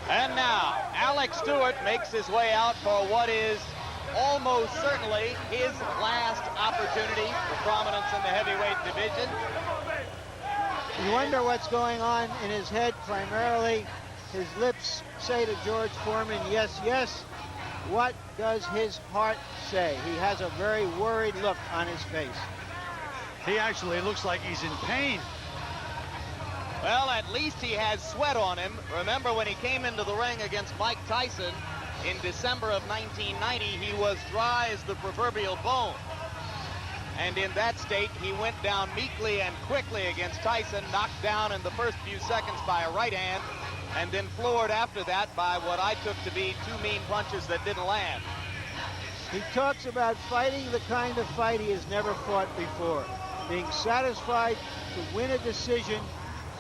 And now, Alex Stewart makes his way out for what is almost certainly his last opportunity for prominence in the heavyweight division. You wonder what's going on in his head primarily. His lips say to George Foreman, yes, yes. What does his heart say? He has a very worried look on his face. He actually looks like he's in pain. Well, at least he has sweat on him. Remember when he came into the ring against Mike Tyson in December of 1990, he was dry as the proverbial bone. And in that state, he went down meekly and quickly against Tyson, knocked down in the first few seconds by a right hand, and then floored after that by what I took to be two mean punches that didn't land. He talks about fighting the kind of fight he has never fought before, being satisfied to win a decision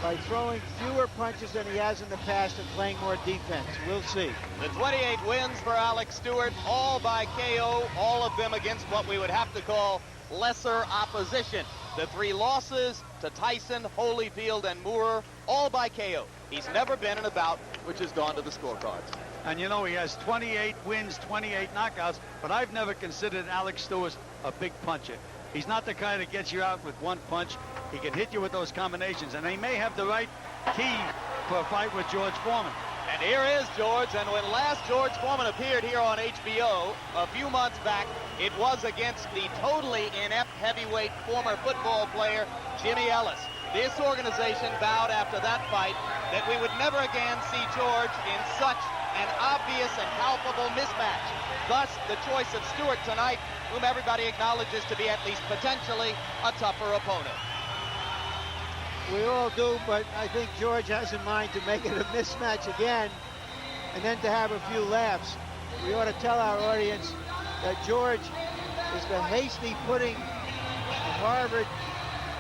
by throwing fewer punches than he has in the past and playing more defense. We'll see. The 28 wins for Alex Stewart, all by KO, all of them against what we would have to call lesser opposition. The 3 losses to Tyson, Holyfield, and Moore, all by KO. He's never been in a bout which has gone to the scorecards. And you know, he has 28 wins, 28 knockouts, but I've never considered Alex Stewart a big puncher. He's not the kind that gets you out with one punch. He can hit you with those combinations, and he may have the right key for a fight with George Foreman. And here is George, and when last George Foreman appeared here on HBO a few months back, it was against the totally inept heavyweight former football player Jimmy Ellis. This organization vowed after that fight that we would never again see George in such an obvious and palpable mismatch. Thus, the choice of Stewart tonight, whom everybody acknowledges to be at least potentially a tougher opponent. We all do, but I think George has in mind to make it a mismatch again and then to have a few laughs. We ought to tell our audience that George is the hasty pudding of Harvard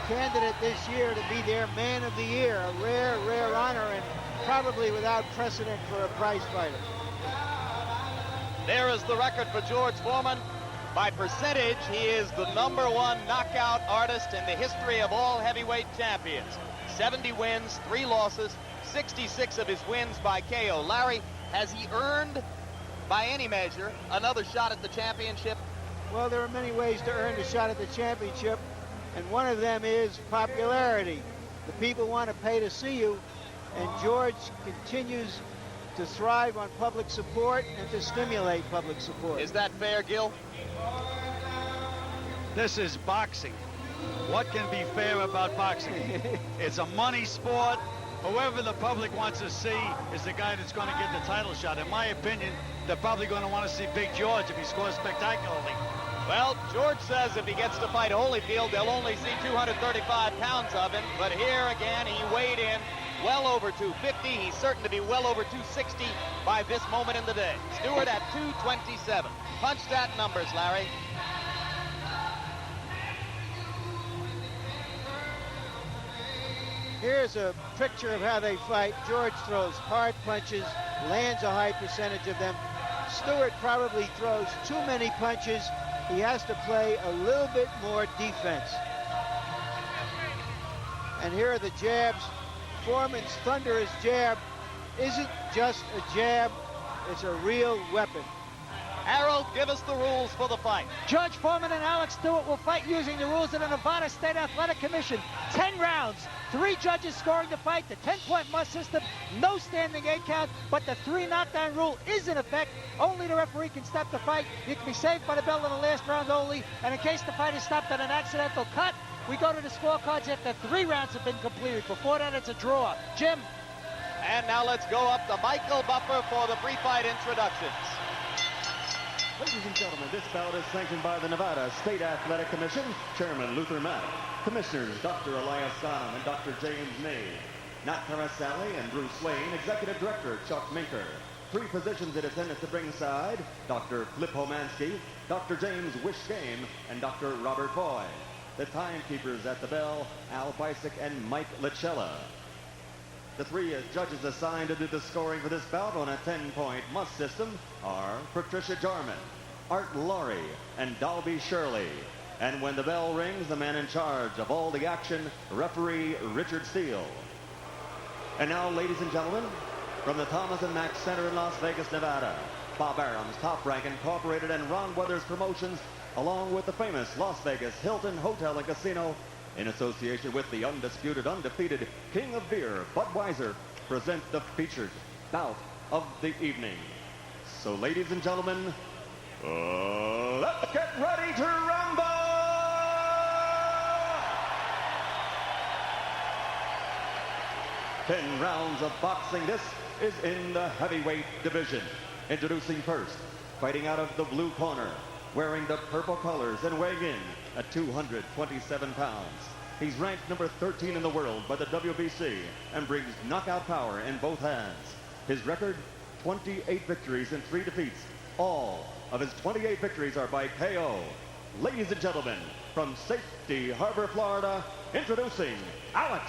candidate this year to be their man of the year, a rare, rare honor, and probably without precedent for a prize fighter. There is the record for George Foreman. By percentage, he is the #1 knockout artist in the history of all heavyweight champions. 70 wins, 3 losses, 66 of his wins by KO. Larry, has he earned, by any measure, another shot at the championship? Well, there are many ways to earn a shot at the championship, and one of them is popularity. The people want to pay to see you, and George continues to thrive on public support and to stimulate public support. Is that fair, Gil? This is boxing. What can be fair about boxing? It's a money sport. Whoever the public wants to see is the guy that's going to get the title shot. In my opinion, they're probably going to want to see Big George if he scores spectacularly. Well, George says if he gets to fight Holyfield, they'll only see 235 pounds of him. But here again, he weighed in well over 250. He's certain to be well over 260 by this moment in the day. Stewart at 227. Punch that numbers, Larry. Here's a picture of how they fight. George throws hard punches, lands a high percentage of them. Stewart probably throws too many punches. He has to play a little bit more defense. And here are the jabs. Foreman's thunderous jab isn't just a jab, it's a real weapon. Harold, give us the rules for the fight. Judge Foreman and Alex Stewart will fight using the rules of the Nevada State Athletic Commission. 10 rounds, 3 judges scoring the fight, the 10-point must system, no standing 8 count, but the 3 knockdown rule is in effect. Only the referee can stop the fight. You can be saved by the bell in the last round only, and in case the fight is stopped at an accidental cut, we go to the scorecards after 3 rounds have been completed. Before that, it's a draw. Jim. And now let's go up to Michael Buffer for the pre-fight introductions. Ladies and gentlemen, this bout is sanctioned by the Nevada State Athletic Commission, Chairman Luther Mack, Commissioners Dr. Elias Sonham and Dr. James May, Nat Carasali and Bruce Lane, Executive Director Chuck Minker. 3 positions in attendance at ringside, Dr. Flip Homansky, Dr. James Wishgame, and Dr. Robert Boyd. The timekeepers at the bell, Al Bisick and Mike Licella. The 3 judges assigned to do the scoring for this bout on a 10-point must system are Patricia Jarman, Art Laurie, and Dalby Shirley. And when the bell rings, the man in charge of all the action, referee Richard Steele. And now, ladies and gentlemen, From the Thomas and Mack Center in Las Vegas, Nevada, Bob Arams, Top Rank Incorporated, and Ron Weathers Promotions, along with the famous Las Vegas Hilton Hotel and Casino, in association with the undisputed, undefeated King of Beer, Budweiser, present the featured bout of the evening. So, ladies and gentlemen, let's get ready to rumble! 10 rounds of boxing. This is in the heavyweight division. Introducing first, fighting out of the blue corner, wearing the purple colors and weighing in at 227 pounds. He's ranked number 13 in the world by the WBC and brings knockout power in both hands. His record, 28 victories and 3 defeats. All of his 28 victories are by KO. Ladies and gentlemen, from Safety Harbor, Florida, introducing Alex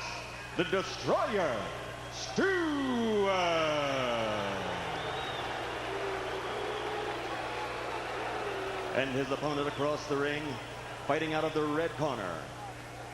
the Destroyer Stewart. And his opponent across the ring, fighting out of the red corner,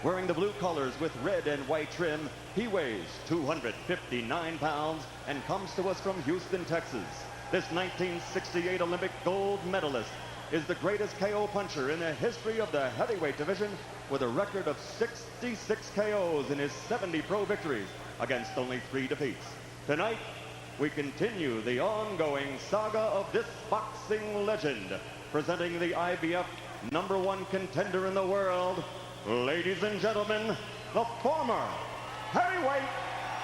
wearing the blue colors with red and white trim, he weighs 259 pounds and comes to us from Houston, Texas. This 1968 Olympic gold medalist is the greatest KO puncher in the history of the heavyweight division, with a record of 66 KOs in his 70 pro victories against only 3 defeats. Tonight, we continue the ongoing saga of this boxing legend, presenting the IBF #1 contender in the world, ladies and gentlemen, the former heavyweight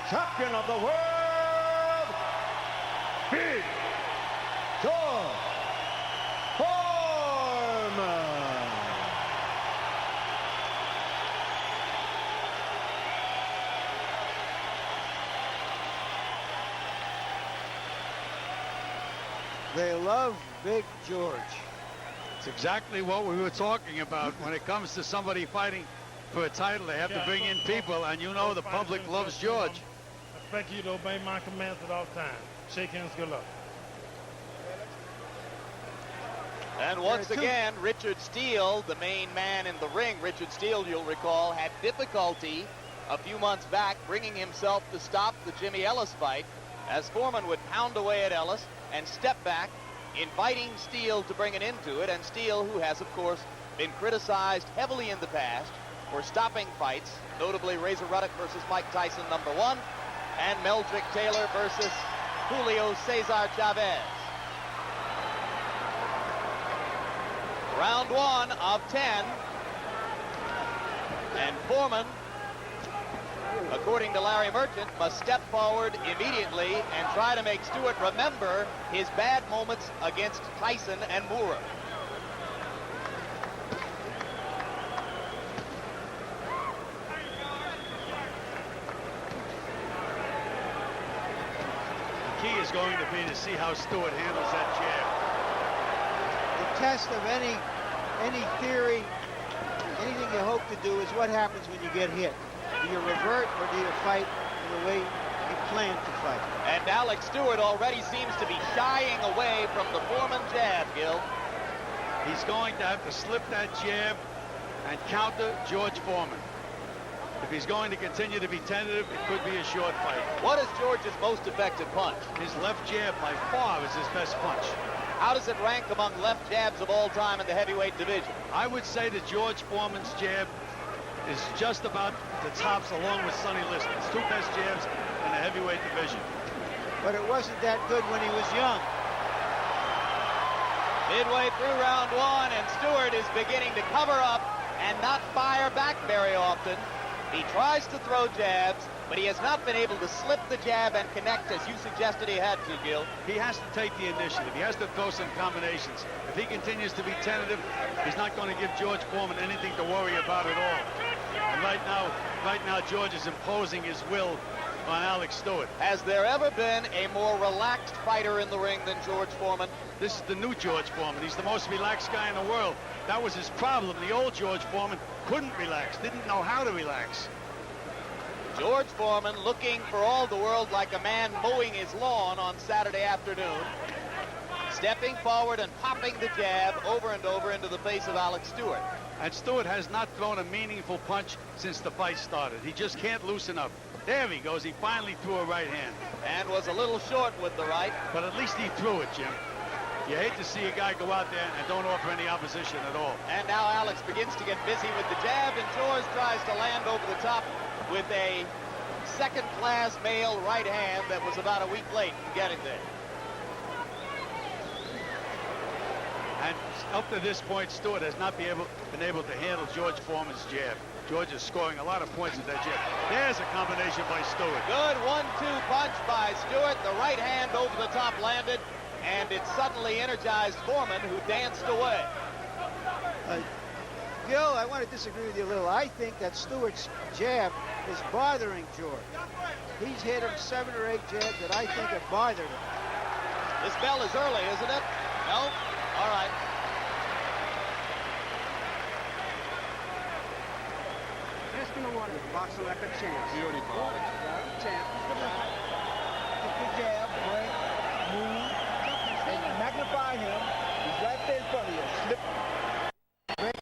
champion of the world, Big George Foreman. They love Big George. It's exactly what we were talking about. When it comes to somebody fighting for a title, they have to bring in people, and you know the public loves George. I expect you to obey my commands at all times. Shake hands, good luck. And once again, Richard Steele, the main man in the ring. Richard Steele, you'll recall, had difficulty a few months back bringing himself to stop the Jimmy Ellis fight, as Foreman would pound away at Ellis and step back, inviting Steele to bring an end to it. And Steele, who has, of course, been criticized heavily in the past for stopping fights, notably Razor Ruddock versus Mike Tyson #1, and Meldrick Taylor versus Julio Cesar Chavez. Round 1 of 10. And Foreman, according to Larry Merchant, must step forward immediately and try to make Stewart remember his bad moments against Tyson and Moorer. The key is going to be to see how Stewart handles that jab. The test of any theory, anything you hope to do, is what happens when you get hit. Do you revert or do you fight in the way you plan to fight? And Alex Stewart already seems to be shying away from the Foreman jab, Gil. He's going to have to slip that jab and counter George Foreman. If he's going to continue to be tentative, it could be a short fight. What is George's most effective punch? His left jab by far is his best punch. How does it rank among left jabs of all time in the heavyweight division? I would say that George Foreman's jab is just about the tops, along with Sonny Liston's 2 best jabs in the heavyweight division. But it wasn't that good when he was young. Midway through round 1, and Stewart is beginning to cover up and not fire back very often. He tries to throw jabs, but he has not been able to slip the jab and connect as you suggested he had to, Gil. He has to take the initiative. He has to throw some combinations. If he continues to be tentative, he's not going to give George Foreman anything to worry about at all. And right now, George is imposing his will on Alex Stewart. Has there ever been a more relaxed fighter in the ring than George Foreman? This is the new George Foreman. He's the most relaxed guy in the world. That was his problem. The old George Foreman couldn't relax, didn't know how to relax. George Foreman looking for all the world like a man mowing his lawn on Saturday afternoon. Stepping forward and popping the jab over and over into the face of Alex Stewart. And Stewart has not thrown a meaningful punch since the fight started. He just can't loosen up. There he goes. He finally threw a right hand. And was a little short with the right. But at least he threw it, Jim. You hate to see a guy go out there and don't offer any opposition at all. And now Alex begins to get busy with the jab, and George tries to land over the top with a second-class male right hand that was about a week late in getting there. And up to this point, Stewart has not been able to handle George Foreman's jab. George is scoring a lot of points with that jab. There's a combination by Stewart. Good 1-2 punch by Stewart. The right hand over the top landed, and it suddenly energized Foreman, who danced away. Gil, I want to disagree with you a little. I think that Stewart's jab is bothering George. He's hit him 7 or 8 jabs that I think have bothered him. This bell is early, isn't it? No? All right. Boxing like a champ. Beautiful. Champ. Good jab, break, move, and magnify him. He's right there in front of you. Slip, break,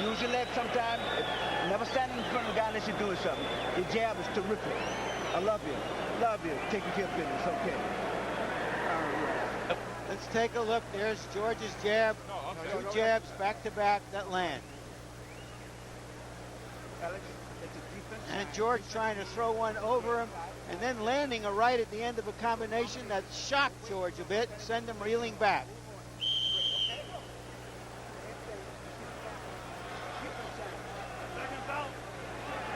use your leg sometime. Never stand in front of the guy unless you're doing something. Your jab is terrific. I love you. Love you. Taking care of business. Okay. Let's take a look. There's George's jab. 2 jabs back-to-back that land. And George trying to throw one over him and then landing a right at the end of a combination that shocked George a bit, send him reeling back.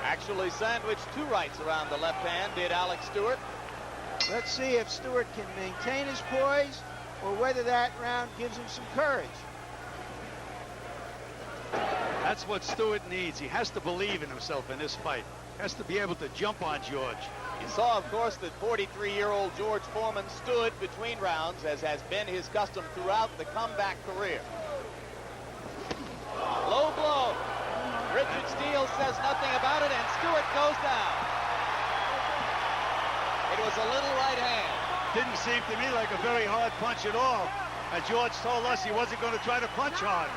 Actually sandwiched 2 rights around the left hand, did Alex Stewart. Let's see if Stewart can maintain his poise or whether that round gives him some courage. That's what Stewart needs. He has to believe in himself in this fight. Has to be able to jump on George. You saw, of course, that 43-year-old George Foreman stood between rounds, as has been his custom throughout the comeback career. Low blow. Richard Steele says nothing about it, and Stewart goes down. It was a little right hand. Didn't seem to me like a very hard punch at all. And George told us he wasn't going to try to punch hard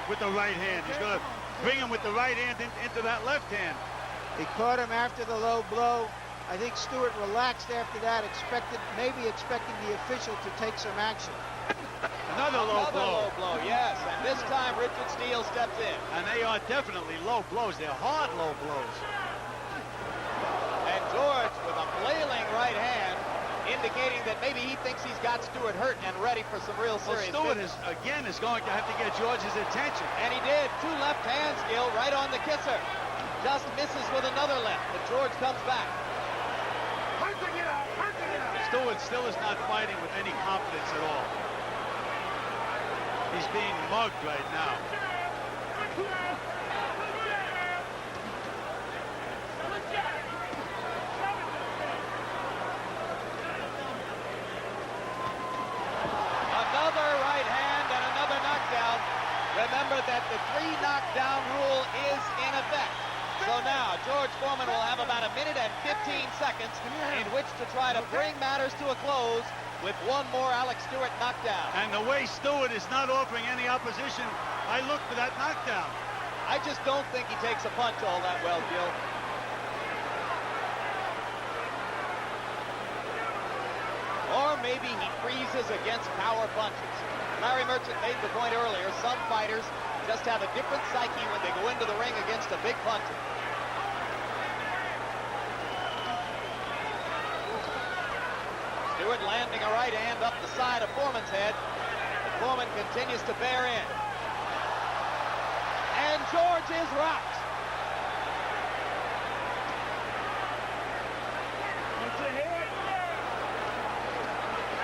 with the right hand. He's going to bring him with the right hand into that left hand. He caught him after the low blow. I think Stewart relaxed after that, maybe expecting the official to take some action. Another low blow, yes. And this time Richard Steele steps in. And they are definitely low blows. They're hard low blows. And George with a flailing right hand, indicating that maybe he thinks he's got Stewart hurt and ready for some real serious Stewart business. is going to have to get George's attention. And he did. 2 left hands, Gil, right on the kisser. Just misses with another left, but George comes back. Stewart still is not fighting with any confidence at all. He's being mugged right now. Another right hand and another knockdown. Remember that the 3 knockdown rule is in effect. So now George Foreman will have about 1 minute and 15 seconds in which to try to bring matters to a close with one more Alex Stewart knockdown. And the way Stewart is not offering any opposition, I look for that knockdown. I just don't think he takes a punch all that well, Gil. Or maybe he freezes against power punches. Larry Merchant made the point earlier, some fighters just have a different psyche when they go into the ring against a big puncher. Stewart landing a right hand up the side of Foreman's head. But Foreman continues to bear in. And George is rocked.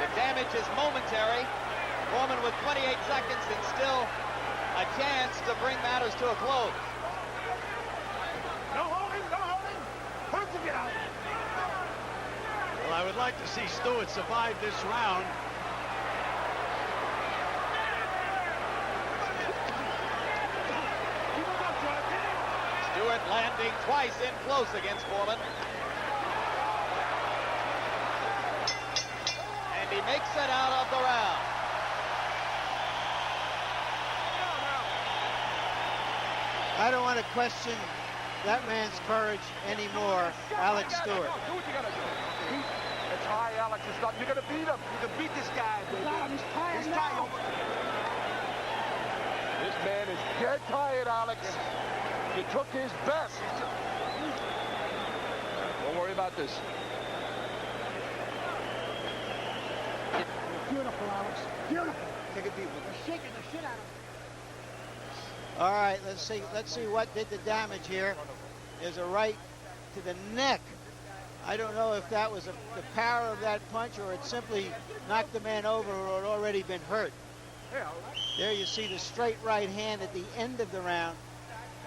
The damage is momentary. Foreman with 28 seconds and still a chance to bring matters to a close. Don't hold him, don't hold him. Punch him out. Well, I would like to see Stewart survive this round. Stewart landing twice in close against Foreman. And he makes it out of the round. I don't want to question that man's courage anymore, Alex Stewart. Do what you gotta do. It's high, Alex. It's not. You're gonna beat him. You can beat this guy, baby. He's tired. He's tired. This man is dead tired, Alex. You took his best. Don't worry about this. Beautiful, Alex. Beautiful. Take a deep one. They're shaking the shit out of him. All right, let's see what did the damage here. There's a right to the neck. I don't know if that was the power of that punch or it simply knocked the man over or had already been hurt. There you see the straight right hand at the end of the round.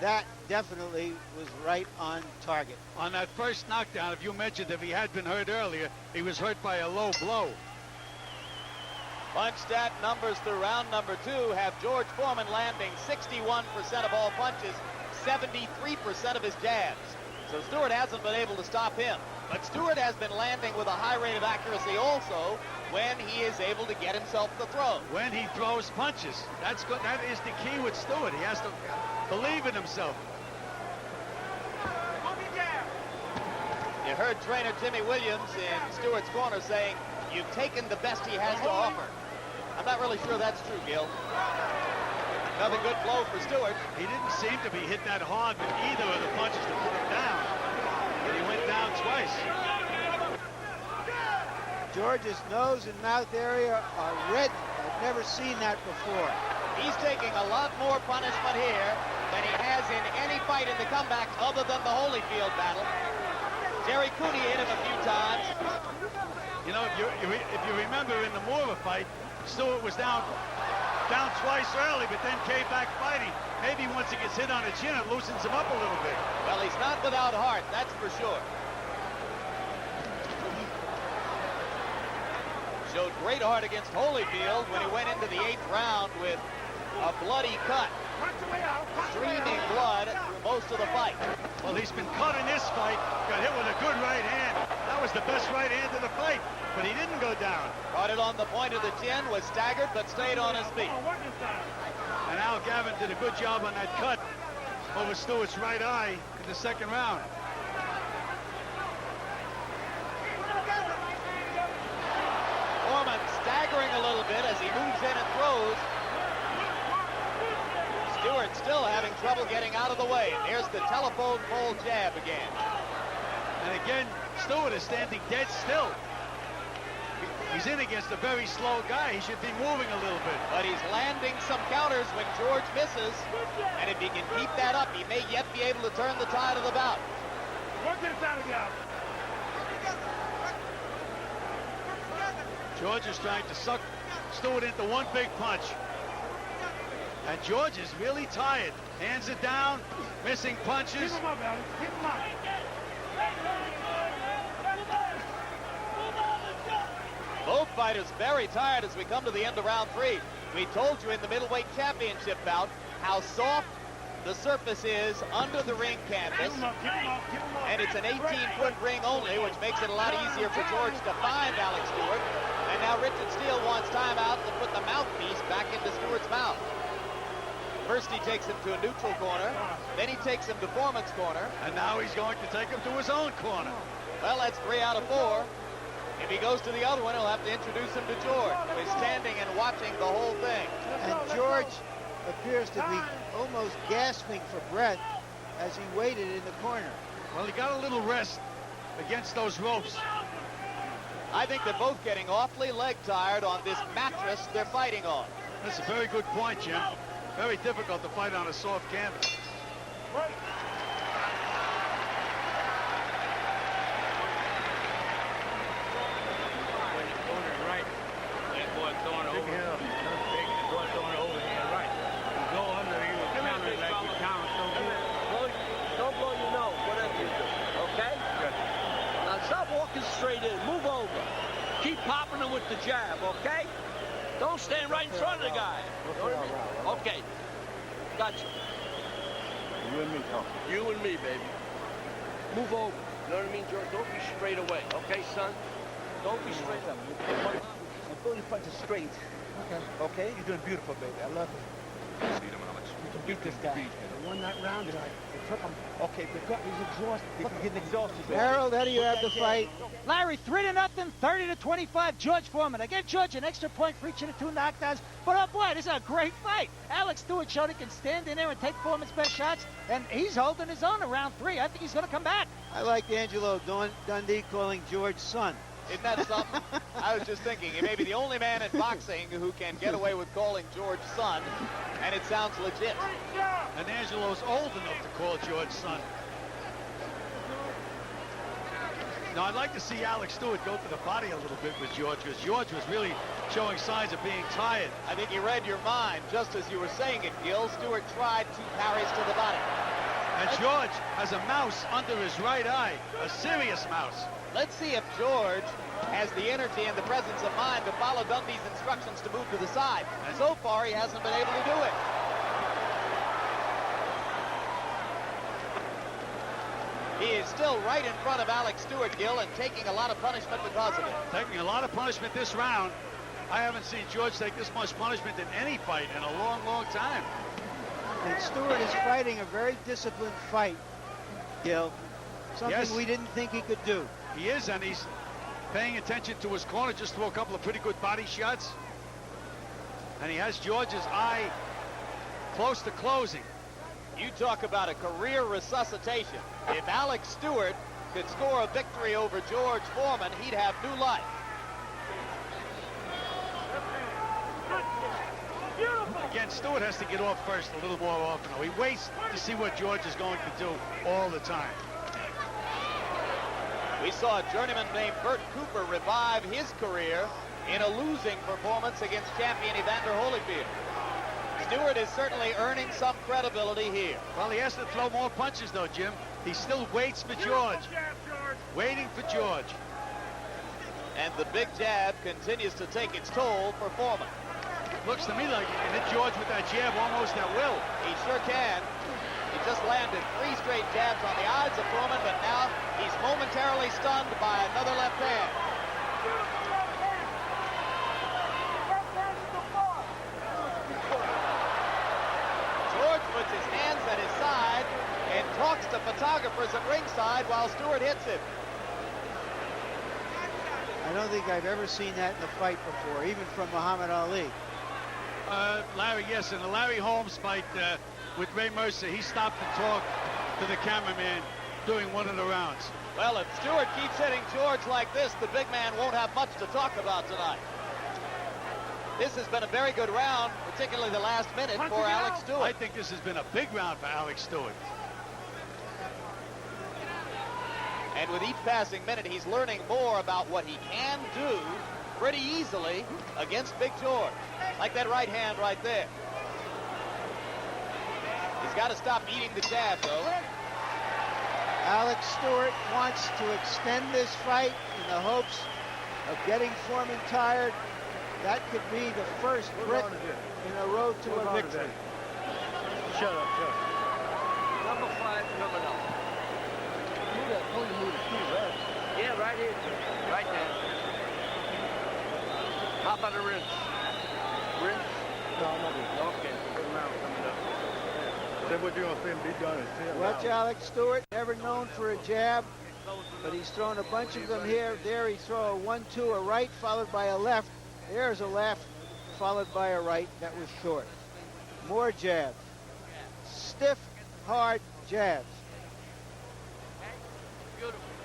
That definitely was right on target. On that first knockdown, if you mentioned if he had been hurt earlier, he was hurt by a low blow. Punch stat numbers through round number 2 have George Foreman landing 61% of all punches, 73% of his jabs. So Stewart hasn't been able to stop him. But Stewart has been landing with a high rate of accuracy also when he is able to get himself the throw. When he throws punches. That's good. That is the key with Stewart. He has to believe in himself. You heard trainer Jimmy Williams in Stewart's corner saying, "You've taken the best he has to offer." I'm not really sure that's true, Gil. Another good blow for Stewart. He didn't seem to be hit that hard with either of the punches to put him down. But he went down twice. George's nose and mouth area are red. I've never seen that before. He's taking a lot more punishment here than he has in any fight in the comeback other than the Holyfield battle. Jerry Cooney hit him a few times. You know, if you remember in the Moore fight, Stewart was down twice early, but then came back fighting. Maybe once he gets hit on the chin, it loosens him up a little bit. Well, he's not without heart, that's for sure. Showed great heart against Holyfield when he went into the 8th round with a bloody cut. Streaming blood through most of the fight. Well, he's been cut in this fight. Got hit with a good right hand. That was the best right hand of the fight, but he didn't go down. Caught it on the point of the chin, was staggered, but stayed on his feet. And Al Gavin did a good job on that cut over Stewart's right eye in the 2nd round. Foreman staggering a little bit as he moves in and throws. Stewart still having trouble getting out of the way. Here's the telephone pole jab again. And again, Stewart is standing dead still. He's in against a very slow guy. He should be moving a little bit. But he's landing some counters when George misses. And if he can keep that up, he may yet be able to turn the tide of the bout. George is trying to suck Stewart into one big punch. And George is really tired. Hands are down, missing punches. Keep him up, Alex. Keep him up. Both fighters very tired as we come to the end of round 3. We told you in the middleweight championship bout how soft the surface is under the ring canvas. And it's an 18-foot ring only, which makes it a lot easier for George to find Alex Stewart. And now Richard Steele wants timeout to put the mouthpiece back into Stewart's mouth. First he takes him to a neutral corner, then he takes him to Foreman's corner. And now he's going to take him to his own corner. Well, that's 3 out of 4. If he goes to the other one, he'll have to introduce him to George, who is standing and watching the whole thing. And George appears to be almost gasping for breath as he waited in the corner. Well, he got a little rest against those ropes. I think they're both getting awfully leg tired on this mattress they're fighting on. That's a very good point, Jim. Very difficult to fight on a soft canvas. Straight in, move over. Keep popping him with the jab, okay? Don't stand right in front of the guy. You know what I mean? Okay. Gotcha. You and me talking. You and me, baby. Move over. You know what I mean, George? Don't be straight away, okay, son? Don't be straight up. And throw your punches straight. Okay. Okay? You're doing beautiful, baby. I love it. Beat him, Alex. You can beat this guy. won that round tonight. It took him. Okay, because he's exhausted. He's getting exhausted. Harold, how do you have the fight? Larry, 3-0, 30-25. George Foreman. Again, George, an extra point for each of the 2 knockdowns. But, oh, boy, this is a great fight. Alex Stewart showed he can stand in there and take Foreman's best shots, and he's holding his own in round 3. I think he's going to come back. I like Angelo Dundee calling George son. Isn't that something? I was just thinking, he may be the only man in boxing who can get away with calling George son, and it sounds legit. And Angelo's old enough to call George son. Now, I'd like to see Alex Stewart go to the body a little bit with George, because George was really showing signs of being tired. I think he read your mind. Just as you were saying it, Gil, Stewart tried 2 parries to the body. And George has a mouse under his right eye, a serious mouse. Let's see if George has the energy and the presence of mind to follow Dundee's instructions to move to the side. And so far, he hasn't been able to do it. He is still right in front of Alex Stewart, Gil, and taking a lot of punishment because of it. Taking a lot of punishment this round. I haven't seen George take this much punishment in any fight in a long, long time. And Stewart is fighting a very disciplined fight, Gil. Something Yes. we didn't think he could do. He is, and he's paying attention to his corner, just threw a couple of pretty good body shots. And he has George's eye close to closing. You talk about a career resuscitation. If Alex Stewart could score a victory over George Foreman, he'd have new life. Again, Stewart has to get off first a little more often. He waits to see what George is going to do all the time. We saw a journeyman named Bert Cooper revive his career in a losing performance against champion Evander Holyfield. Stewart is certainly earning some credibility here. Well, he has to throw more punches, though, Jim. He still waits for George. Waiting for George. And the big jab continues to take its toll for Foreman. Looks to me like he can hit George with that jab almost at will. He sure can. He just landed 3 straight jabs on the eyes of Foreman, but now he's momentarily stunned by another left hand. George puts his hands at his side and talks to photographers at ringside while Stewart hits him. I don't think I've ever seen that in a fight before, even from Muhammad Ali. Larry, yes, in the Larry Holmes fight with Ray Mercer, he stopped and talked to the cameraman during one of the rounds. Well, if Stewart keeps hitting George like this, the big man won't have much to talk about tonight. This has been a very good round, particularly the last minute for Alex Stewart. I think this has been a big round for Alex Stewart. And with each passing minute, he's learning more about what he can do pretty easily against Big George. Like that right hand right there. He's got to stop eating the jab, though. Alex Stewart wants to extend this fight in the hopes of getting Foreman tired. That could be the first brick in a road to a victory. Shut up, shut up. Number 5 coming up. Yeah, right here. Right there. How about a rinse? Rinse? No, I'm not doing it. Okay. Good round coming up. Then what you're going to see him be done is 10 Watch rounds. Alex Stewart, never known for a jab, but he's thrown a bunch of them here. There he throw a 1-2, a right, followed by a left. There's a left, followed by a right. That was short. More jabs. Stiff, hard jabs.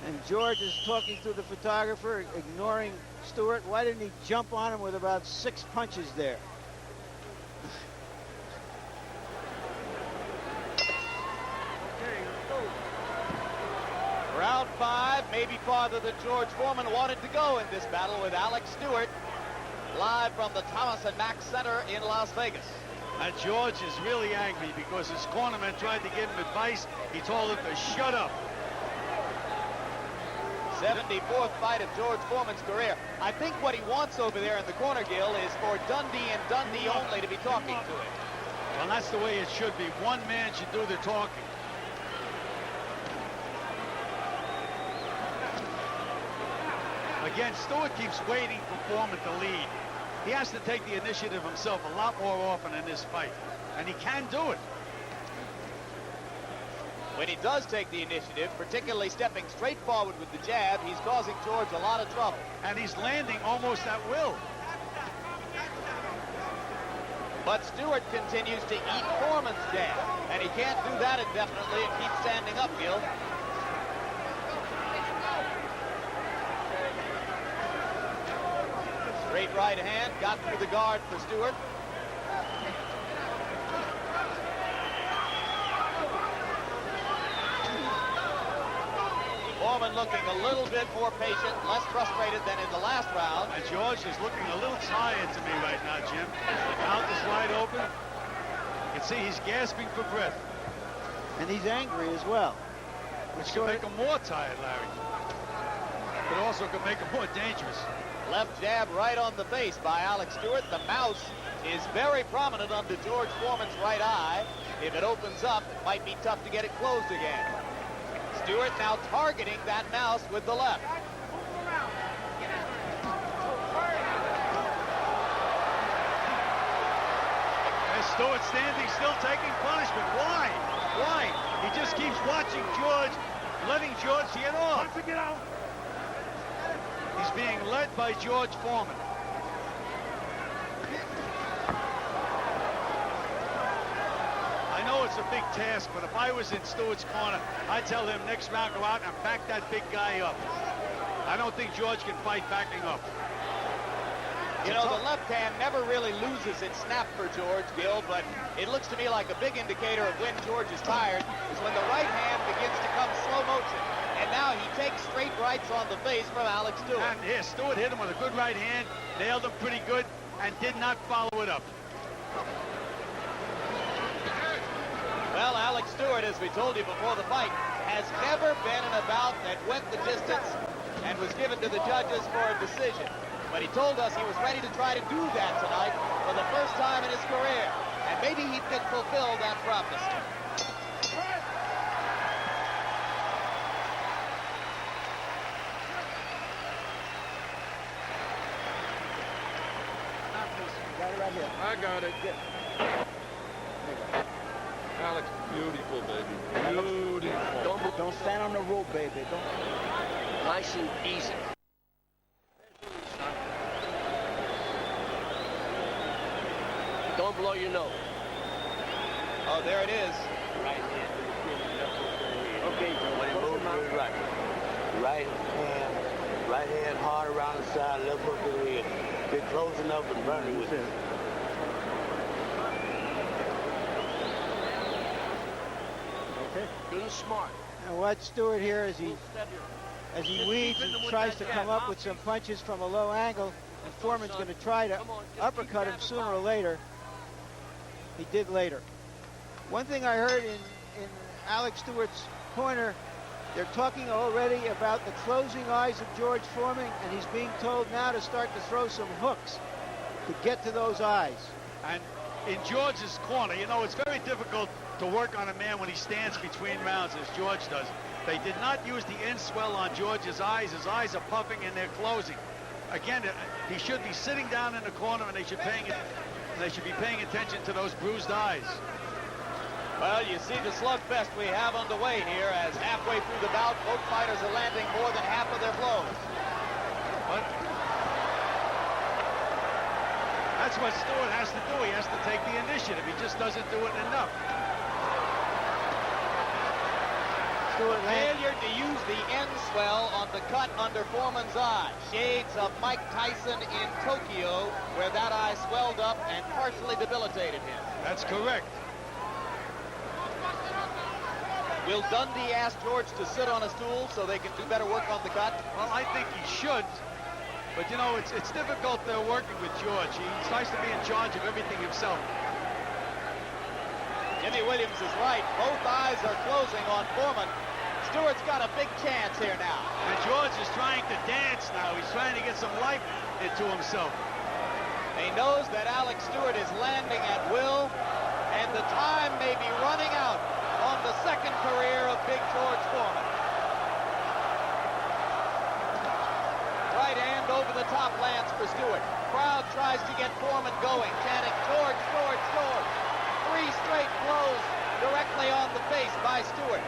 And George is talking to the photographer, ignoring Stewart. Why didn't he jump on him with about 6 punches there? Round 5, maybe farther than George Foreman wanted to go in this battle with Alex Stewart, live from the Thomas and Mack Center in Las Vegas. And George is really angry because his cornerman tried to give him advice. He told him to shut up. 74th fight of George Foreman's career. I think what he wants over there in the corner, Gil, is for Dundee and Dundee only to be talking to him. Well, that's the way it should be. One man should do the talking. Again, Stewart keeps waiting for Foreman to lead. He has to take the initiative himself a lot more often in this fight, and he can do it. When he does take the initiative, particularly stepping straight forward with the jab, he's causing George a lot of trouble. And he's landing almost at will. But Stewart continues to eat Foreman's jab, and he can't do that indefinitely and keep standing up, Gil. Straight right hand, got through the guard for Stewart. Foreman looking a little bit more patient, less frustrated than in the last round. And George is looking a little tired to me right now, Jim. The mouth is wide open. You can see he's gasping for breath. And he's angry as well. Which could make him more tired, Larry. But also could make him more dangerous. Left jab right on the face by Alex Stewart. The mouse is very prominent under George Foreman's right eye. If it opens up, it might be tough to get it closed again. Stewart now targeting that mouse with the left. And Stewart standing still taking punishment. Why? Why? He just keeps watching George, letting George get off. He's being led by George Foreman. I know it's a big task, but if I was in Stewart's corner, I'd tell him next round go out and back that big guy up. I don't think George can fight backing up. You know, the left hand never really loses its snap for George, Gil, but it looks to me like a big indicator of when George is tired is when the right hand begins to come slow motion. And now he takes straight rights on the face from Alex Stewart. And here, Stewart hit him with a good right hand, nailed him pretty good, and did not follow it up. Well, Alex Stewart, as we told you before the fight, has never been in a bout that went the distance and was given to the judges for a decision. But he told us he was ready to try to do that tonight for the first time in his career. And maybe he can fulfill that promise. Got it right here. I got it. Alex, beautiful, baby. Beautiful. Don't stand on the rope, baby. Don't. Nice and easy. Don't blow your nose. Oh, there it is. Right hand. Okay, When it moves to the right. Right hand hard around the side, left hook to the head. Get close enough and burn it with it. Okay. Good and smart. And watch Stewart here as he weaves and tries to come up with some punches from a low angle. And Foreman's going to try to uppercut him sooner or later. He did later. One thing I heard in Alex Stewart's corner, they're talking already about the closing eyes of George Foreman, and he's being told now to start to throw some hooks to get to those eyes. And in George's corner, you know, it's very difficult to work on a man when he stands between rounds, as George does. They did not use the end swell on George's eyes. His eyes are puffing and they're closing. Again, he should be sitting down in the corner, and they should be paying attention to those bruised eyes. Well, you see the slugfest we have underway here, as halfway through the bout, both fighters are landing more than half of their blows. But that's what Stewart has to do. He has to take the initiative. He just doesn't do it enough. Failure to use the end swell on the cut under Foreman's eye. Shades of Mike Tyson in Tokyo, where that eye swelled up and partially debilitated him. That's correct. Will Dundee ask George to sit on a stool so they can do better work on the cut? Well, I think he should. But, you know, it's difficult working with George. He tries to be in charge of everything himself. Jimmy Williams is right. Both eyes are closing on Foreman. Stewart's got a big chance here now. And George is trying to dance now. He's trying to get some life into himself. He knows that Alex Stewart is landing at will, and the time may be running out on the second career of Big George Foreman. Right hand over the top lands for Stewart. Crowd tries to get Foreman going, chanting, George, George, George. 3 straight blows directly on the face by Stewart.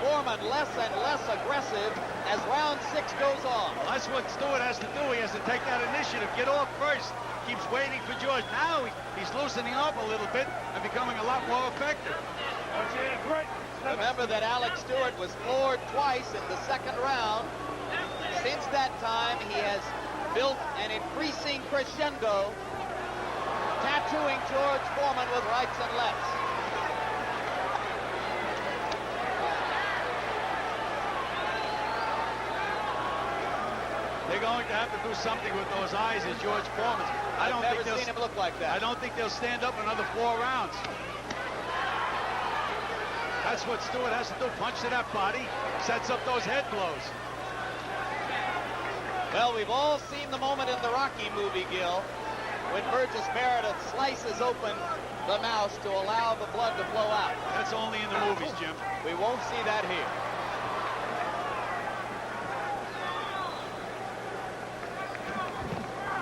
Foreman less and less aggressive as round 6 goes on. That's what Stewart has to do. He has to take that initiative, get off first. Keeps waiting for George. Now he's loosening up a little bit and becoming a lot more effective. Remember that Alex Stewart was floored twice in the 2nd round. Since that time, he has built an increasing crescendo, tattooing George Foreman with rights and lefts. They're going to have to do something with those eyes as George Foreman's. I've never seen him look like that. I don't think they'll stand up another 4 rounds. That's what Stewart has to do. Punch to that body, sets up those head blows. Well, we've all seen the moment in the Rocky movie, Gil, when Burgess Meredith slices open the mouse to allow the blood to flow out. That's only in the movies, Jim. We won't see that here.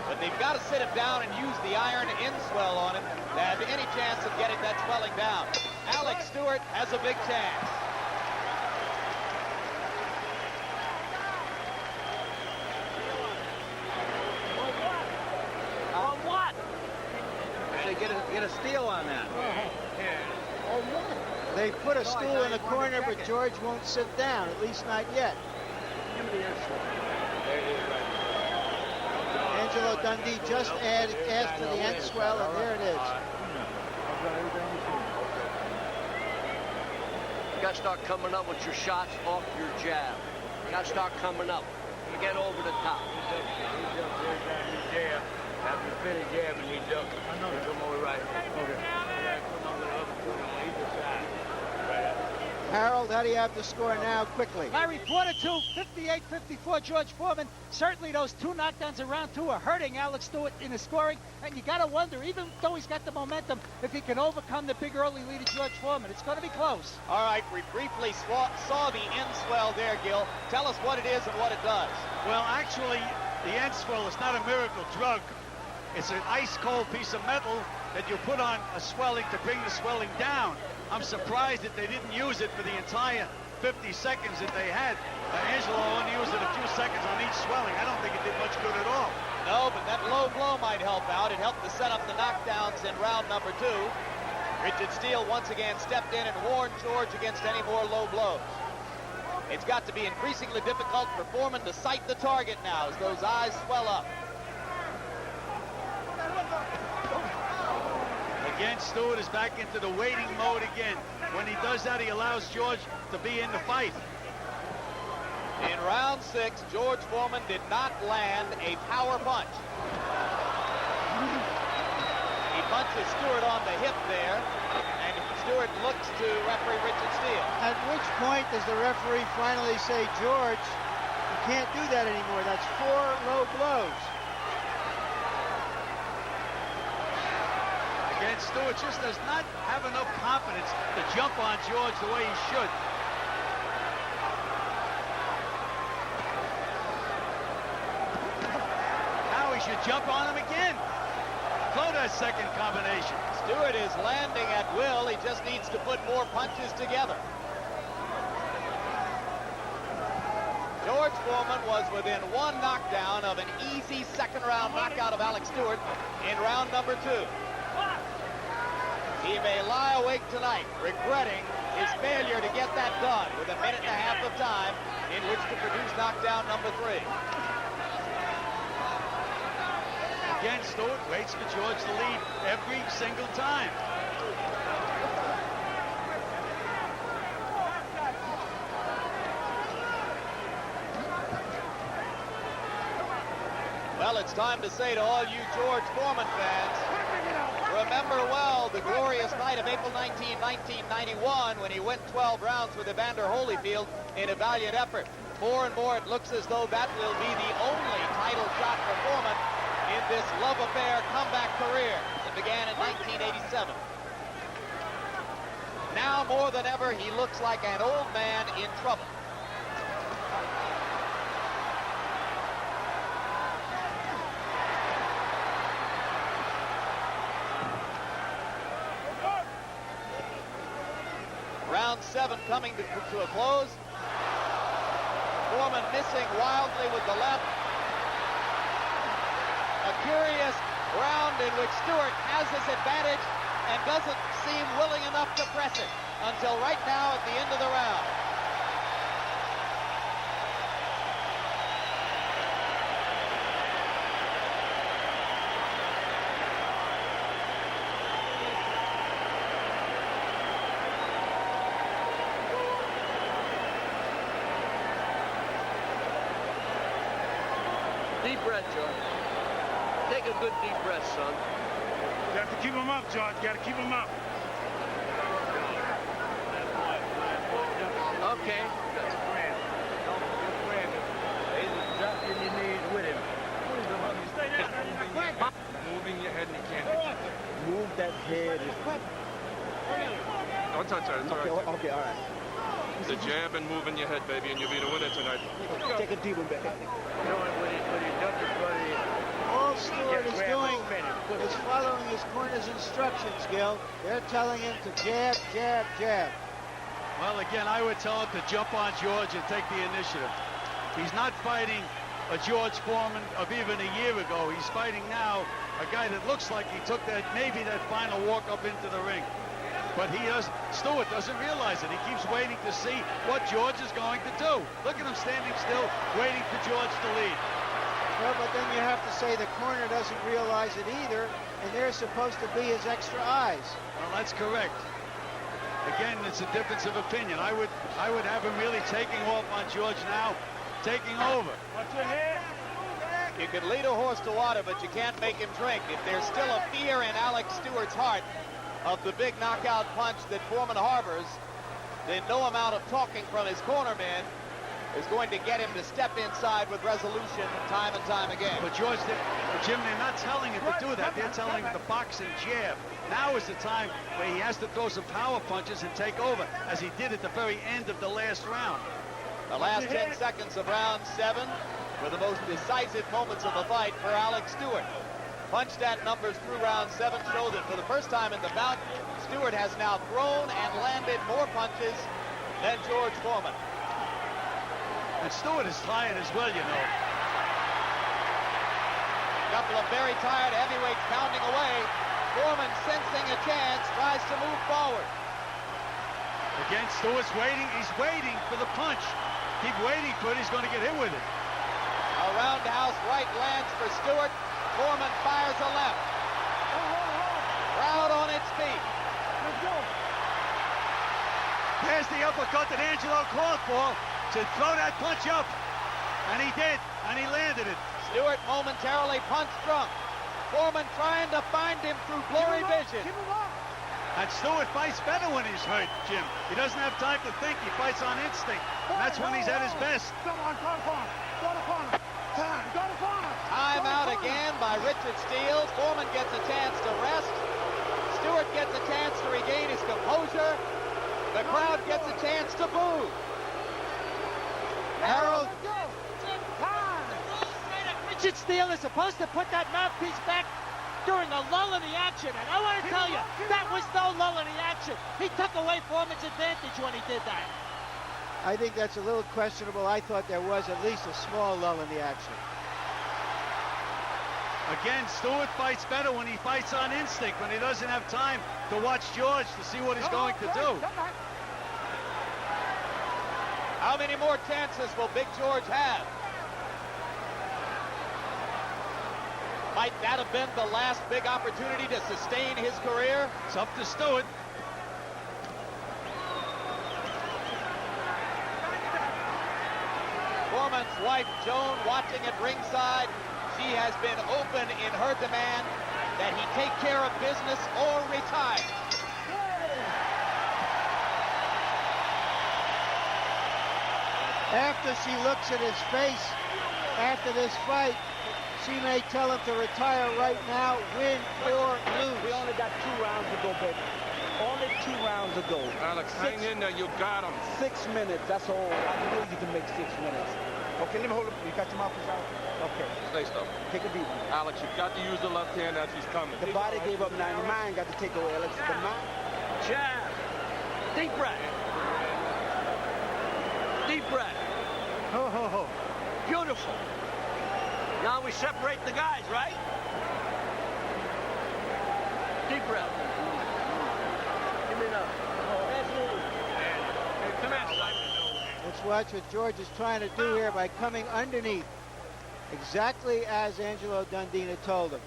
But they've got to sit him down and use the iron in-swell on him to have any chance of getting that swelling down. Alex Stewart has a big chance. On what? They get a steal on that. They put a stool in the corner, but George won't sit down, at least not yet. Angelo Dundee just asked for the end swell, and there it is. You got to start coming up with your shots off your jab. You got to start coming up. You get over the top. After you finish jabbing, he ducks. I know. Come over right. Okay. Come on the other corner on either side. Harold, how do you have the score now, quickly? Larry, 4-2, 58-54, George Foreman. Certainly those 2 knockdowns in round 2 are hurting Alex Stewart in his scoring, and you got to wonder, even though he's got the momentum, if he can overcome the big early lead of George Foreman. It's going to be close. All right, we briefly saw the end swell there, Gil. Tell us what it is and what it does. Well, actually, the end swell is not a miracle drug. It's an ice-cold piece of metal that you put on a swelling to bring the swelling down. I'm surprised that they didn't use it for the entire 50 seconds that they had. Angelo only used it a few seconds on each swelling. I don't think it did much good at all. No, but that low blow might help out. It helped to set up the knockdowns in round number 2. Richard Steele once again stepped in and warned George against any more low blows. It's got to be increasingly difficult for Foreman to sight the target now as those eyes swell up. Again, Stewart is back into the waiting mode again. When he does that, he allows George to be in the fight. In round 6, George Foreman did not land a power punch. He punches Stewart on the hip there, and Stewart looks to referee Richard Steele. At which point does the referee finally say, George, you can't do that anymore. That's 4 low blows. Again, Stewart just does not have enough confidence to jump on George the way he should. Now he should jump on him again. Throw that second combination. Stewart is landing at will. He just needs to put more punches together. George Foreman was within 1 knockdown of an easy 2nd round knockout of Alex Stewart in round number 2. He may lie awake tonight regretting his failure to get that done with a minute and a half of time in which to produce knockdown number 3. Again, Stewart waits for George to lead every single time. Well, it's time to say to all you George Foreman fans, remember well the glorious night of April 19, 1991 when he went 12 rounds with Evander Holyfield in a valiant effort. More and more it looks as though that will be the only title shot for Foreman in this love affair comeback career that began in 1987. Now more than ever he looks like an old man in trouble. 7 coming to a close. Foreman missing wildly with the left. A curious round in which Stewart has his advantage and doesn't seem willing enough to press it until right now at the end of the round. Deep breath, George. Take a good deep breath, son. You have to keep him up, George. You got to keep him up. Okay. Drop in your knees with him. Stay down. Moving your head and you can't. Move that head. Don't touch her. It's all Okay, right. okay, all right. The jab and moving your head, baby, and you'll be the winner tonight. Take a deep one back. You know, when he does it, All Stewart is doing is following his corner's instructions, Gil. They're telling him to jab, jab, jab. Well, again, I would tell him to jump on George and take the initiative. He's not fighting a George Foreman of even a year ago. He's fighting now a guy that looks like he took maybe that final walk up into the ring. But Stewart doesn't realize it. He keeps waiting to see what George is going to do. Look at him standing still, waiting for George to lead. Well, but then you have to say the corner doesn't realize it either, and they're supposed to be his extra eyes. Well, that's correct. Again, it's a difference of opinion. I would have him really taking off on George now, taking over. Watch your head. You can lead a horse to water, but you can't make him drink. If there's still a fear in Alex Stewart's heart of the big knockout punch that Foreman harbors, then no amount of talking from his cornerman is going to get him to step inside with resolution time and time again. But George, Jim, they're not telling him to do that. They're telling him to box and jab. Now is the time where he has to throw some power punches and take over, as he did at the very end of the last round. The last 10 seconds of round 7 were the most decisive moments of the fight for Alex Stewart. Punch stat numbers through round 7 show that for the first time in the bout, Stewart has now thrown and landed more punches than George Foreman. And Stewart is tired as well, you know. A couple of very tired heavyweights pounding away. Foreman, sensing a chance, tries to move forward. Again, Stewart's waiting. He's waiting for the punch. Keep waiting for it. He's going to get hit with it. A roundhouse right lands for Stewart. Foreman fires a left. Crowd on its feet. Let's go. There's the uppercut that Angelo called for to throw that punch up. And he did, and he landed it. Stewart momentarily punch drunk. Foreman trying to find him through blurry vision. Keep him up. And Stewart fights better when he's hurt, Jim. He doesn't have time to think. He fights on instinct. And that's when he's at his best. Come on, go to corner. Go to corner. Time. Go to corner. Time out again by Richard Steele. Foreman gets a chance to rest. Stewart gets a chance to regain his composure. The crowd gets a chance to boo. Harold. Richard Steele is supposed to put that mouthpiece back during a lull in the action, and I want to tell you, that was no lull in the action. He took away Foreman's advantage when he did that. I think that's a little questionable. I thought there was at least a small lull in the action. Again, Stewart fights better when he fights on instinct, when he doesn't have time to watch George to see what he's going to do. How many more chances will Big George have? Might that have been the last big opportunity to sustain his career? It's up to Stewart. Foreman's wife, Joan, watching at ringside. She has been open in her demand that he take care of business or retire. After she looks at his face after this fight, she may tell him to retire right now, win or lose. We only got 2 rounds to go, baby. Only 2 rounds to go. Alex, hang in there. You got him. 6 minutes, that's all. I knew you can make 6 minutes. Okay, let me hold it. You got your mouth out? Okay. Stay still. Take a deep one. Alex, you've got to use the left hand as he's coming. The body gave up 9. Mine got to take away, Alex. The mind. Jab. Deep breath. closer. Now we separate the guys, right? Deep breath. Give me enough. Hey, come in, son. Let's watch what George is trying to do here by coming underneath, exactly as Angelo Dundina told him.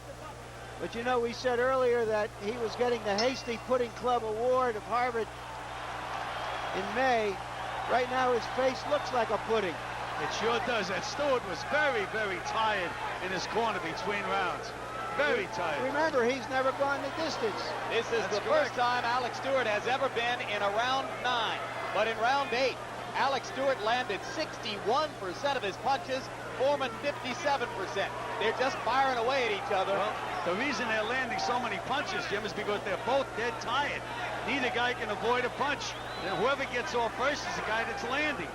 But you know, we said earlier that he was getting the Hasty Pudding Club Award of Harvard in May. Right now, his face looks like a pudding. It sure does. And Stewart was very, very tired in his corner between rounds. Very tired. Remember, he's never gone the distance. This is the first time Alex Stewart has ever been in a round 9. But in round 8, Alex Stewart landed 61% of his punches, Foreman 57%. They're just firing away at each other. Well, the reason they're landing so many punches, Jim, is because they're both dead tired. Neither guy can avoid a punch. And whoever gets off first is the guy that's landing.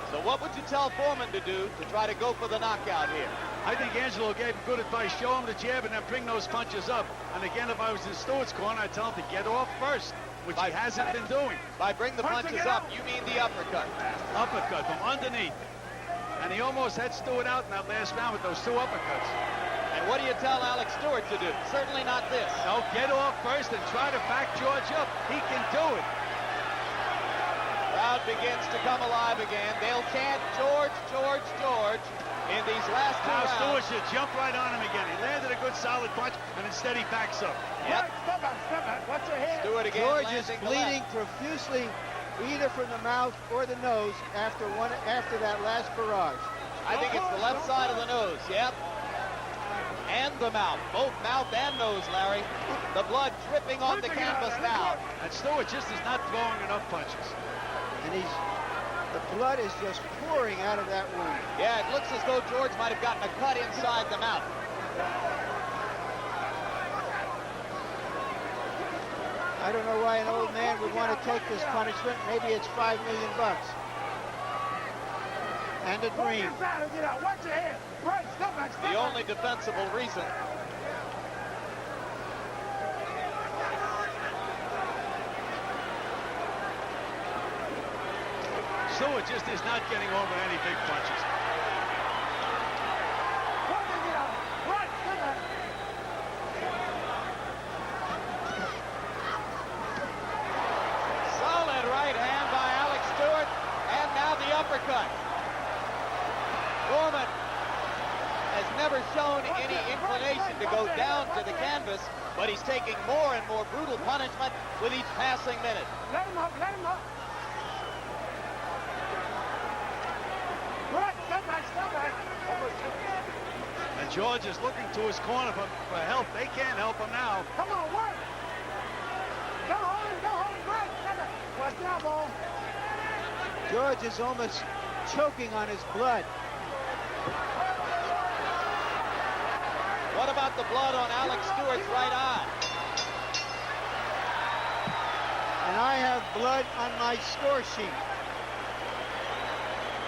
So what would you tell Foreman to do to try to go for the knockout here? I think Angelo gave him good advice. Show him the jab and then bring those punches up. And again, if I was in Stewart's corner, I'd tell him to get off first, which he hasn't been doing. By bring the punches up, you mean the uppercut? Uppercut from underneath. And he almost had Stewart out in that last round with those 2 uppercuts. And what do you tell Alex Stewart to do? Certainly not this. No, get off first and try to back George up. He can do it. Crowd begins to come alive again. They'll chant George, George, George in these last 2 now rounds. Stewart should jump right on him again. He landed a good solid punch, and instead he backs up. Yep. Step back. Watch your head. Stewart again. George is bleeding profusely, either from the mouth or the nose after that last barrage. I think it's the left side of the nose. Yep. And the mouth. Both mouth and nose, Larry. The blood dripping on the canvas now. And Stewart just is not throwing enough punches. And the blood is just pouring out of that wound. Yeah, it looks as though George might have gotten a cut inside the mouth. I don't know why an old man would want to take this punishment. Maybe it's $5 million. And a dream. Watch your head. Right, step back. The only defensible reason. Stewart just is not getting over any big punches. Solid right hand by Alex Stewart. And now the uppercut. Foreman has never shown any inclination to go down to the canvas, but he's taking more and more brutal punishment with each passing minute. Let him up. Right, step back. And George is looking to his corner for help. They can't help him now. Come on, work. Don't hold him. Right, step back. Watch the elbow. George is almost choking on his blood. What about the blood on Alex Stewart's right eye? And I have blood on my score sheet.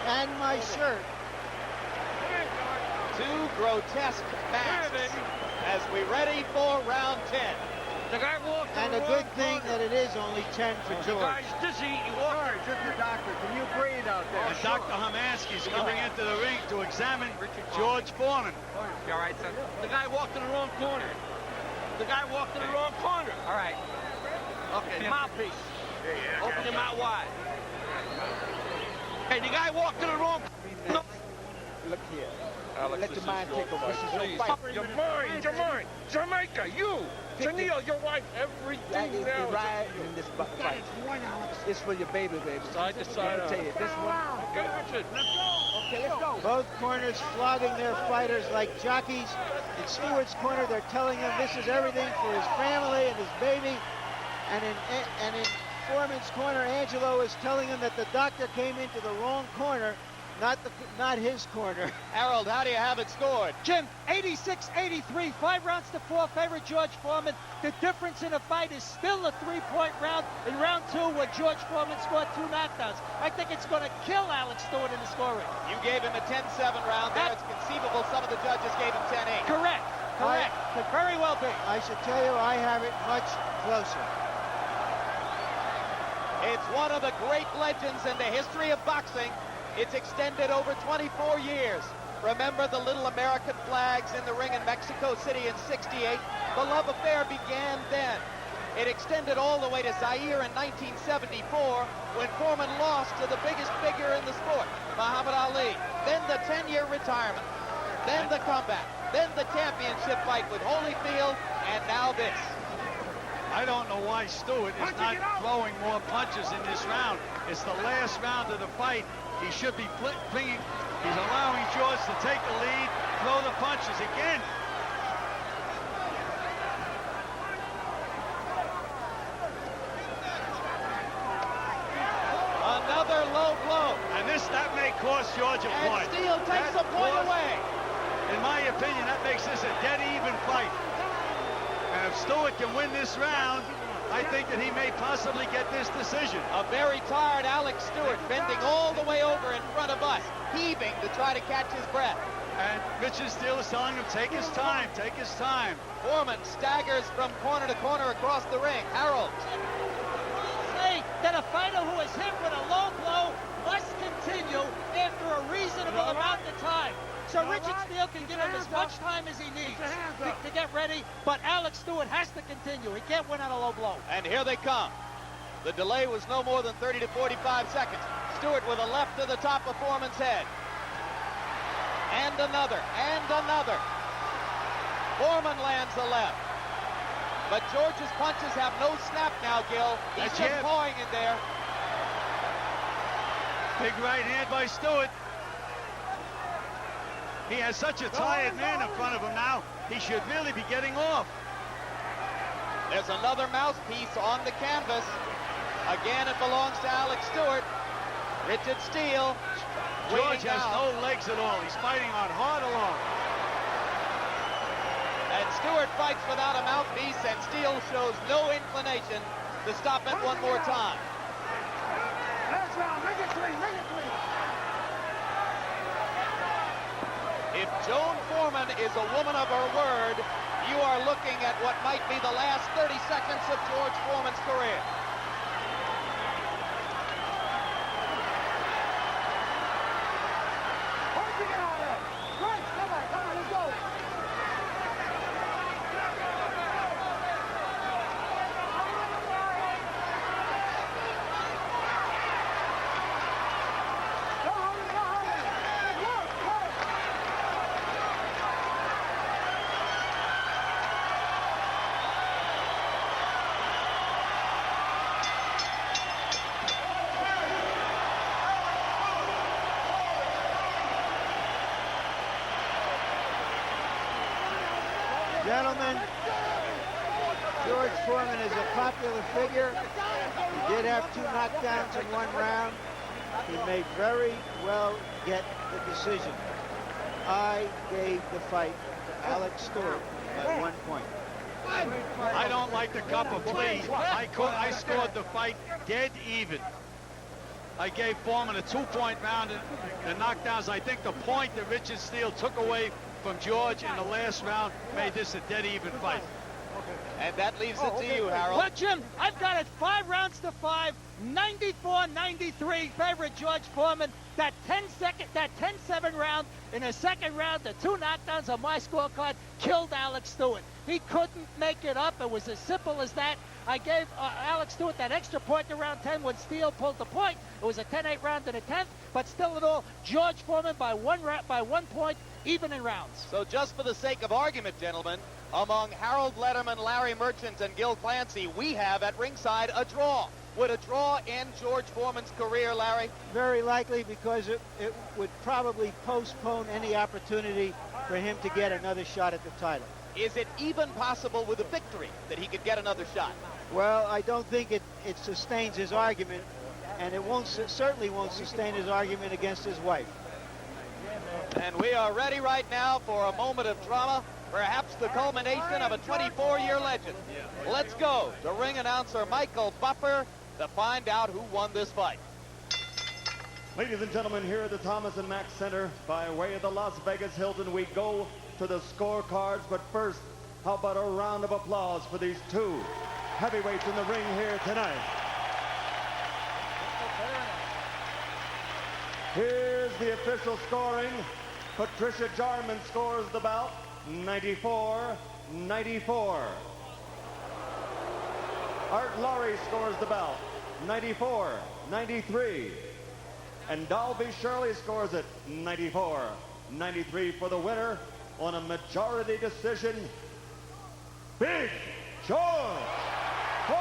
And my shirt. 2 grotesque masks as we ready for round 10. The guy walked And a good thing that it is only 10 for The George. guy's dizzy. He walked. Just the doctor. Can you breathe out there? And Dr. Hermansky's coming into the ring to examine George Foreman. You all right, son? The guy walked in the wrong corner. All right. Okay, mouthpiece. Open your mouth wide. Hey, the guy walked in the wrong corner. Look here. Alex, Let this your is mind your take over. fight. This is your Please. fight. You're mine. Jamaica, you. Janelle, your wife, everything now. Right in this fight. It's for your baby. Side to side. I'll tell you, this one. Okay, Richard. Okay, let's go. Both corners flogging their fighters like jockeys. In Stewart's corner, they're telling him this is everything for his family and his baby. And in Foreman's corner, Angelo is telling him that the doctor came into the wrong corner, not his corner. Harold, how do you have it scored? Jim, 86-83, 5 rounds to 4, favor George Foreman. The difference in the fight is still a 3-point round in round 2 where George Foreman scored 2 knockdowns. I think it's going to kill Alex Stewart in the scoring. You gave him a 10-7 round there. It's conceivable some of the judges gave him 10-8. Correct. Could very well be. I should tell you, I have it much closer. It's one of the great legends in the history of boxing. It's extended over 24 years. Remember the little American flags in the ring in Mexico City in '68? The love affair began then. It extended all the way to Zaire in 1974 when Foreman lost to the biggest figure in the sport, Muhammad Ali. Then the 10-year retirement. Then the comeback. Then the championship fight with Holyfield, and now this. I don't know why Stewart is not throwing more punches in this round. It's the last round of the fight. He should be bringing. He's allowing George to take the lead, throw the punches again. Another low blow. And that may cost George a point. And Steele takes a point away. In my opinion, that makes this a dead even fight. And if Stewart can win this round, I think that he may possibly get this decision. A very tired Alex Stewart bending all the way over in front of us, heaving to try to catch his breath. And Richard Steele is telling him, take his time, take his time. Foreman staggers from corner to corner across the ring. Harold. Say that a fighter who is hit with a low blow must continue after a reasonable amount of time. So Richard Steele can give him as much time as he needs to get ready, but Alex Stewart has to continue. He can't win on a low blow. And here they come. The delay was no more than 30 to 45 seconds. Stewart with a left to the top of Foreman's head. And another, and another. Foreman lands a left. But George's punches have no snap now, Gil. He's just pawing in there. Big right hand by Stewart. He has such a tired man in front of him now. He should really be getting off. There's another mouthpiece on the canvas. Again, it belongs to Alex Stewart. Richard Steele. George has no legs at all. He's fighting on hard alone. And Stewart fights without a mouthpiece, and Steele shows no inclination to stop it one more time. Last round, make it clean, make it clean. If Joan Foreman is a woman of her word, you are looking at what might be the last 30 seconds of George Foreman's career. Gentlemen, George Foreman is a popular figure. He did have 2 knockdowns in 1 round. He may very well get the decision. I gave the fight to Alex Stewart at 1 point. I don't like the cup of plea. I scored the fight dead even. I gave Foreman a 2-point round in knockdowns. I think the point that Richard Steele took away from George in the last round made this a dead even fight. And that leaves it to you, Harold. Well, Jim, I've got it 5 rounds to 5, 94-93, favorite George Foreman. That 10-7 round in the second round, the 2 knockdowns on my scorecard killed Alex Stewart. He couldn't make it up. It was as simple as that. I gave Alex Stewart that extra point in round 10 when Steele pulled the point. It was a 10-8 round in the 10th, but still in all, George Foreman by 1 point, even in rounds. So just for the sake of argument, gentlemen, among Harold Letterman, Larry Merchant, and Gil Clancy, we have at ringside a draw. Would a draw end George Foreman's career, Larry? Very likely, because it would probably postpone any opportunity for him to get another shot at the title. Is it even possible with a victory that he could get another shot? Well, I don't think it sustains his argument, and it certainly won't sustain his argument against his wife. And we are ready right now for a moment of drama, perhaps the culmination of a 24-year legend. Let's go to ring announcer Michael Buffer to find out who won this fight. Ladies and gentlemen, here at the Thomas and Mack Center, by way of the Las Vegas Hilton, we go to the scorecards. But first, how about a round of applause for these 2 heavyweights in the ring here tonight. Here's the official scoring. Patricia Jarman scores the bout, 94-94. Art Laurie scores the bout, 94-93. And Dalby Shirley scores it, 94-93 for the winner on a majority decision, Big George Foreman.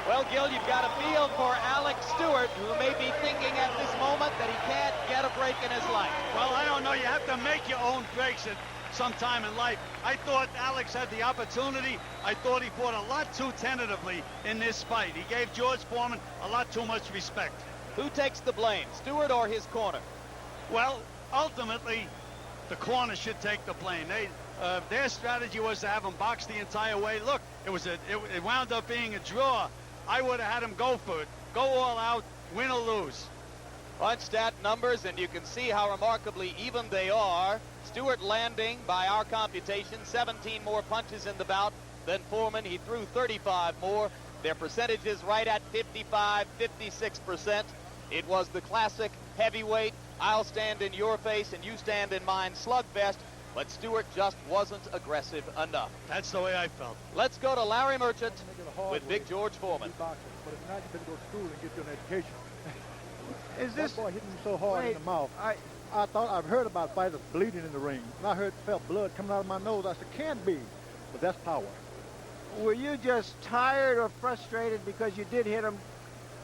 Well, Gil, you've got a feel for Alex Stewart, who may be thinking at this moment that he can't get a break in his life. Well, I don't know. You have to make your own breaks at some time in life. I thought Alex had the opportunity. I thought he fought a lot too tentatively in this fight. He gave George Foreman a lot too much respect. Who takes the blame, Stewart or his corner? Well, ultimately, the corner should take the blame. Their strategy was to have him box the entire way. Look, it wound up being a draw. I would have had him go for it. Go all out, win or lose. On stat numbers, and you can see how remarkably even they are. Stewart landing, by our computation, 17 more punches in the bout than Foreman. He threw 35 more. Their percentages right at 55, 56%. It was the classic heavyweight, I'll stand in your face and you stand in mine slugfest, but Stewart just wasn't aggressive enough. That's the way I felt. Let's go to Larry Merchant with Big George Foreman. But if not, you better go to school and get you an education. Is this... That boy hitting me so hard in the mouth. I thought I've heard about fighters bleeding in the ring. And I felt blood coming out of my nose. I said, can't be. But that's power. Were you just tired or frustrated because you did hit him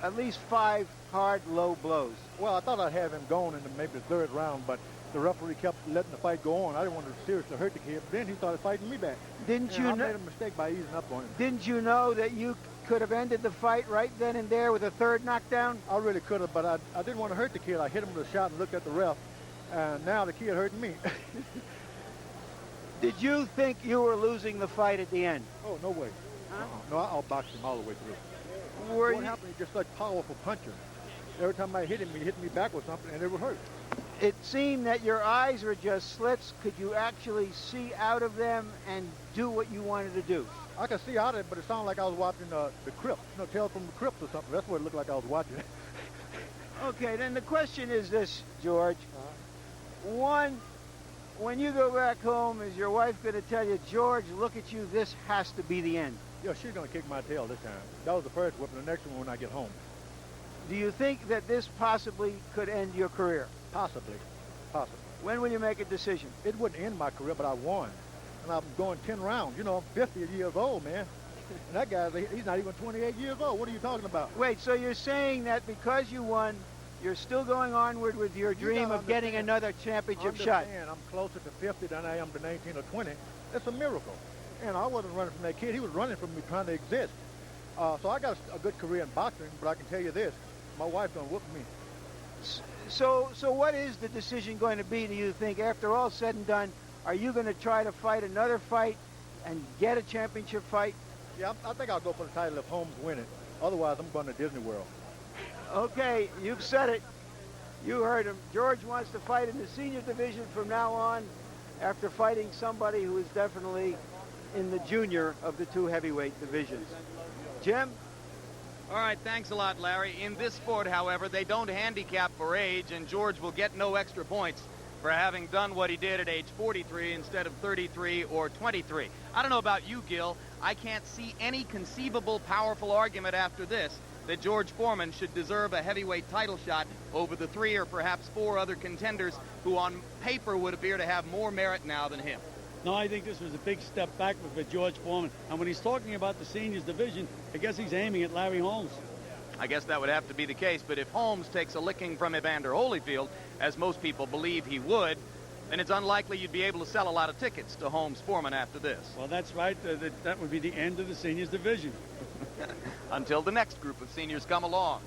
at least 5 hard, low blows? Well, I thought I'd have him going in maybe the 3rd round, but the referee kept letting the fight go on. I didn't want to seriously hurt the kid, but then he started fighting me back. Didn't you I made a mistake by easing up on him. Didn't you know that you could have ended the fight right then and there with a 3rd knockdown? I really could have, but I didn't want to hurt the kid. I hit him with a shot and looked at the ref, and now the kid hurting me. Did you think you were losing the fight at the end? Oh, no way. Huh? No, I outboxed him all the way through. What happened? He's just such powerful puncher. Every time I hit him, he hit me back with something, and it would hurt. It seemed that your eyes were just slits. Could you actually see out of them and do what you wanted to do? I could see out of it, but it sounded like I was watching the Crypt. Tales from the Crypt or something. That's what it looked like I was watching. Okay, then the question is this, George. One, when you go back home, is your wife going to tell you, George, look at you, this has to be the end? Yeah, she's going to kick my tail this time. That was the first whip, and the next one when I get home. Do you think that this possibly could end your career? Possibly. Possibly. When will you make a decision? It wouldn't end my career, but I won. And I'm going 10 rounds. You know, I'm 50 years old, man. And that guy, he's not even 28 years old. What are you talking about? Wait, so you're saying that because you won, you're still going onward with your dream of getting another championship shot? I'm closer to 50 than I am to 19 or 20. It's a miracle. And I wasn't running from that kid. He was running from me trying to exist. So I got a good career in boxing, but I can tell you this. My wife's going to whoop me. So what is the decision going to be, do you think, after all said and done? Are you going to try to fight another fight and get a championship fight? Yeah, I think I'll go for the title if Holmes win it. Otherwise, I'm going to Disney World. Okay, you've said it. You heard him. George wants to fight in the senior division from now on after fighting somebody who is definitely in the junior of the 2 heavyweight divisions. Jim? All right, thanks a lot, Larry. In this sport, however, they don't handicap for age, and George will get no extra points for having done what he did at age 43 instead of 33 or 23. I don't know about you, Gil. I can't see any conceivable powerful argument after this that George Foreman should deserve a heavyweight title shot over the 3 or perhaps 4 other contenders who on paper would appear to have more merit now than him. No, I think this was a big step backward for George Foreman. And when he's talking about the seniors division, I guess he's aiming at Larry Holmes. I guess that would have to be the case, but if Holmes takes a licking from Evander Holyfield, as most people believe he would, then it's unlikely you'd be able to sell a lot of tickets to Holmes Foreman after this. Well, that's right. That would be the end of the seniors division. Until the next group of seniors come along.